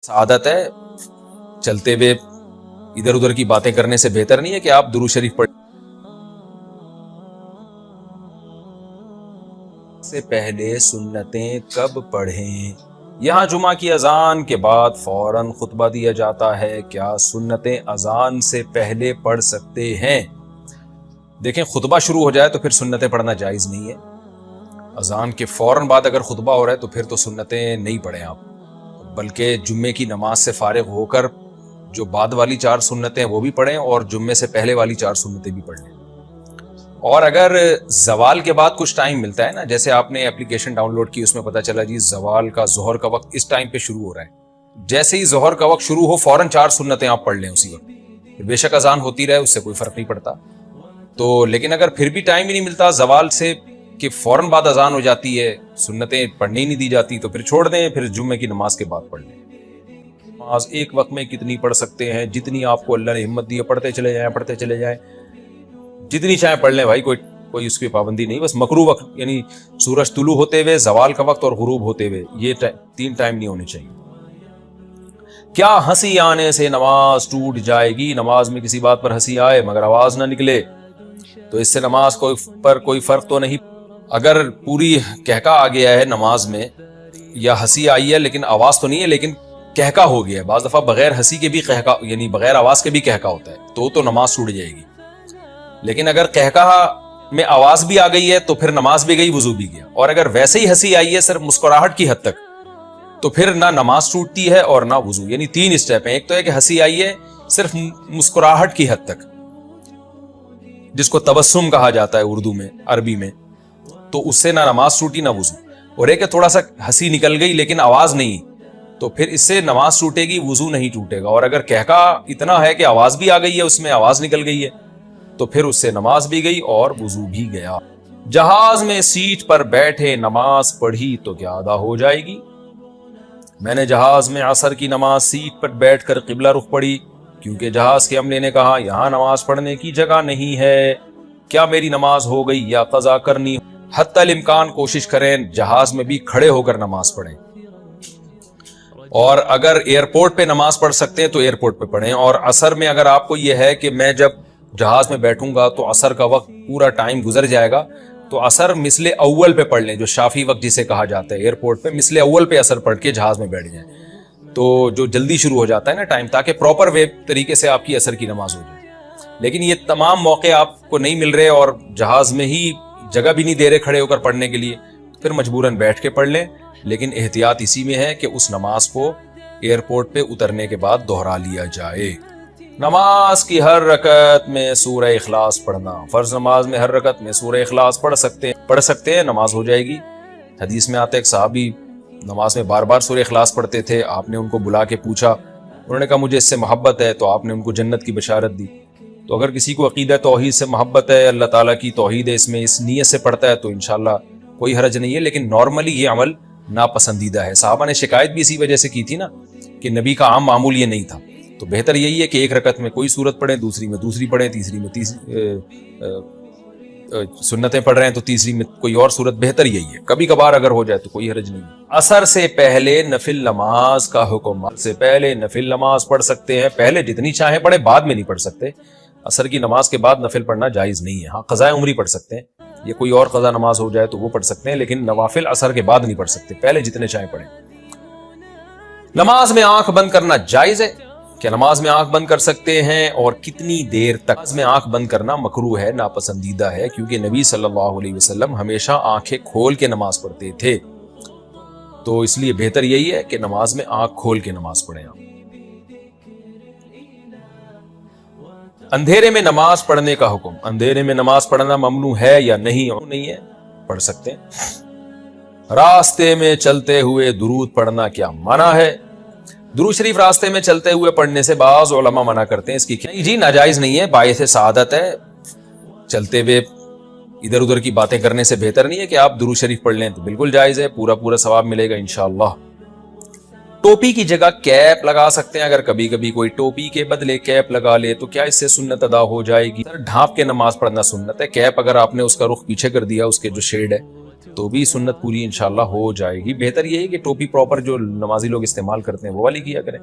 عادت ہے چلتے ہوئے ادھر ادھر کی باتیں کرنے سے بہتر نہیں ہے کہ آپ درود شریف پڑھ سے پہلے سنتیں کب پڑھیں؟ یہاں جمعہ کی اذان کے بعد فوراً خطبہ دیا جاتا ہے، کیا سنتیں اذان سے پہلے پڑھ سکتے ہیں؟ دیکھیں، خطبہ شروع ہو جائے تو پھر سنتیں پڑھنا جائز نہیں ہے۔ اذان کے فوراً بعد اگر خطبہ ہو رہا ہے تو پھر تو سنتیں نہیں پڑھیں آپ، بلکہ جمعے کی نماز سے فارغ ہو کر جو بعد والی 4 سنتیں وہ بھی پڑھیں اور جمعے سے پہلے والی 4 سنتیں بھی پڑھ لیں۔ اور اگر زوال کے بعد کچھ ٹائم ملتا ہے نا، جیسے آپ نے اپلیکیشن ڈاؤن لوڈ کی، اس میں پتہ چلا جی زوال کا ظہر کا وقت اس ٹائم پہ شروع ہو رہا ہے، جیسے ہی ظہر کا وقت شروع ہو فوراً 4 سنتیں آپ پڑھ لیں اسی وقت، بے شک اذان ہوتی رہے اس سے کوئی فرق نہیں پڑتا۔ تو لیکن اگر پھر بھی ٹائم ہی نہیں ملتا زوال سے کہ فوراً بعد اذان ہو جاتی ہے، سنتیں پڑھنے ہی نہیں دی جاتی، تو پھر چھوڑ دیں، پھر جمعے کی نماز کے بعد پڑھ لیں۔ نماز ایک وقت میں کتنی پڑھ سکتے ہیں؟ جتنی آپ کو اللہ نے ہمت دی ہے پڑھتے چلے جائیں، جتنی چاہیں پڑھ لیں بھائی، کوئی اس کی پابندی نہیں۔ بس مکروہ وقت یعنی سورج طلوع ہوتے ہوئے، زوال کا وقت اور غروب ہوتے ہوئے، یہ 3 ٹائم نہیں ہونے چاہیے۔ کیا ہنسی آنے سے نماز ٹوٹ جائے گی؟ نماز میں کسی بات پر ہنسی آئے مگر آواز نہ نکلے تو اس سے نماز پر کوئی فرق تو نہیں۔ اگر پوری کہکا آ گیا ہے نماز میں، یا ہنسی آئی ہے لیکن آواز تو نہیں ہے لیکن کہکا ہو گیا ہے، بعض دفعہ بغیر ہنسی کے بھی کہکا یعنی بغیر آواز کے بھی کہکا ہوتا ہے، تو نماز ٹوٹ جائے گی۔ لیکن اگر کہکا میں آواز بھی آ گئی ہے تو پھر نماز بھی گئی، وضو بھی گیا۔ اور اگر ویسے ہی ہنسی آئی ہے صرف مسکراہٹ کی حد تک، تو پھر نہ نماز ٹوٹتی ہے اور نہ وضو۔ یعنی 3 اسٹیپ ہیں، ایک تو ہے کہ ہنسی آئی ہے صرف مسکراہٹ کی حد تک، جس کو تبسم کہا جاتا ہے اردو میں، عربی میں، تو اس سے نہ نماز ٹوٹی نہ وضو۔ اور ایک ہے تھوڑا سا ہنسی نکل گئی لیکن آواز نہیں، تو پھر اس سے نماز ٹوٹے گی، وضو نہیں ٹوٹے گا۔ اور اگر کہکا اتنا ہے کہ آواز بھی آ گئی ہے، اس میں آواز نکل گئی ہے، تو پھر اس سے نماز بھی گئی اور وضو بھی گیا۔ جہاز میں سیٹ پر بیٹھے نماز پڑھی تو کیا ادا ہو جائے گی؟ میں نے جہاز میں عصر کی نماز سیٹ پر بیٹھ کر قبلہ رخ پڑھی، کیونکہ جہاز کے عملے نے کہا یہاں نماز پڑھنے کی جگہ نہیں ہے۔ کیا میری نماز ہو گئی یا قضا کرنی؟ حتی الامکان کوشش کریں جہاز میں بھی کھڑے ہو کر نماز پڑھیں، اور اگر ایئرپورٹ پہ نماز پڑھ سکتے ہیں تو ایئرپورٹ پہ پڑھیں۔ اور عصر میں اگر آپ کو یہ ہے کہ میں جب جہاز میں بیٹھوں گا تو عصر کا وقت پورا ٹائم گزر جائے گا، تو عصر مثل اول پہ پڑھ لیں، جو شافی وقت جسے کہا جاتا ہے ایئرپورٹ پہ، مثل اول پہ عصر پڑھ کے جہاز میں بیٹھ جائیں، تو جو جلدی شروع ہو جاتا ہے نا ٹائم، تاکہ پراپر وے طریقے سے آپ کی عصر کی نماز ہو جائے۔ لیکن یہ تمام موقع آپ کو نہیں مل رہے اور جہاز میں ہی جگہ بھی نہیں دے رہے کھڑے ہو کر پڑھنے کے لیے، پھر مجبوراً بیٹھ کے پڑھ لیں۔ لیکن احتیاط اسی میں ہے کہ اس نماز کو ایئرپورٹ پہ اترنے کے بعد دوہرا لیا جائے۔ نماز کی ہر رکعت میں سورہ اخلاص پڑھنا، فرض نماز میں ہر رکعت میں سورہ اخلاص پڑھ سکتے ہیں، نماز ہو جائے گی۔ حدیث میں آتا ہے ایک صحابی نماز میں بار بار سورہ اخلاص پڑھتے تھے، آپ نے ان کو بلا کے پوچھا، انہوں نے کہا مجھے اس سے محبت ہے، تو آپ نے ان کو جنت کی بشارت دی۔ تو اگر کسی کو عقیدہ توحید سے محبت ہے، اللہ تعالیٰ کی توحید ہے، اس میں اس نیت سے پڑھتا ہے، تو انشاءاللہ کوئی حرج نہیں ہے۔ لیکن نارملی یہ عمل ناپسندیدہ ہے۔ صحابہ نے شکایت بھی اسی وجہ سے کی تھی نا کہ نبی کا عام معمول یہ نہیں تھا، تو بہتر یہی ہے کہ ایک رکعت میں کوئی سورت پڑھیں، دوسری میں دوسری پڑھیں، تیسری میں سنتیں پڑھ رہے ہیں تو تیسری میں کوئی اور سورت، بہتر یہی ہے۔ کبھی کبھار اگر ہو جائے تو کوئی حرج نہیں ہے۔ عصر سے پہلے نفل نماز کا حکم، سے پہلے نفل نماز پڑھ سکتے ہیں، پہلے جتنی چاہیں پڑھیں، بعد میں نہیں پڑھ سکتے۔ عصر کی نماز کے بعد نفل پڑھنا جائز نہیں ہے۔ ہاں قضاء عمری پڑھ سکتے ہیں، یا کوئی اور قضا نماز ہو جائے تو وہ پڑھ سکتے ہیں، لیکن نوافل عصر کے بعد نہیں پڑھ سکتے، پہلے جتنے چاہیں پڑھیں۔ نماز میں آنکھ بند کرنا جائز ہے؟ کیا نماز میں آنکھ بند کر سکتے ہیں اور کتنی دیر تک؟ نماز میں آنکھ بند کرنا مکروہ ہے، ناپسندیدہ ہے، کیونکہ نبی صلی اللہ علیہ وسلم ہمیشہ آنکھیں کھول کے نماز پڑھتے تھے، تو اس لیے بہتر یہی ہے کہ نماز میں آنکھ کھول کے نماز پڑھیں۔ اندھیرے میں نماز پڑھنے کا حکم، اندھیرے میں نماز پڑھنا ممنوع ہے یا نہیں؟ نہیں ہے، پڑھ سکتے ہیں۔ راستے میں چلتے ہوئے درود پڑھنا کیا منع ہے؟ درود شریف راستے میں چلتے ہوئے پڑھنے سے بعض علماء منع کرتے ہیں، اس کی کیا؟ جی ناجائز نہیں ہے، باعث سعادت ہے۔ چلتے ہوئے ادھر ادھر کی باتیں کرنے سے بہتر نہیں ہے کہ آپ درود شریف پڑھ لیں، تو بالکل جائز ہے، پورا ثواب ملے گا انشاءاللہ۔ ٹوپی کی جگہ کیپ لگا سکتے ہیں، اگر کبھی کبھی کوئی ٹوپی کے بدلے کیپ لگا لے تو کیا اس سے سنت ادا ہو جائے گی؟ ڈھانپ کے نماز پڑھنا سنت ہے، کیپ اگر آپ نے اس کا رخ پیچھے کر دیا، اس کے جو شیڈ ہے تو بھی سنت پوری انشاءاللہ ہو جائے گی. بہتر یہ ہے کہ ٹوپی پراپر جو نمازی لوگ استعمال کرتے ہیں وہ والی کیا کریں.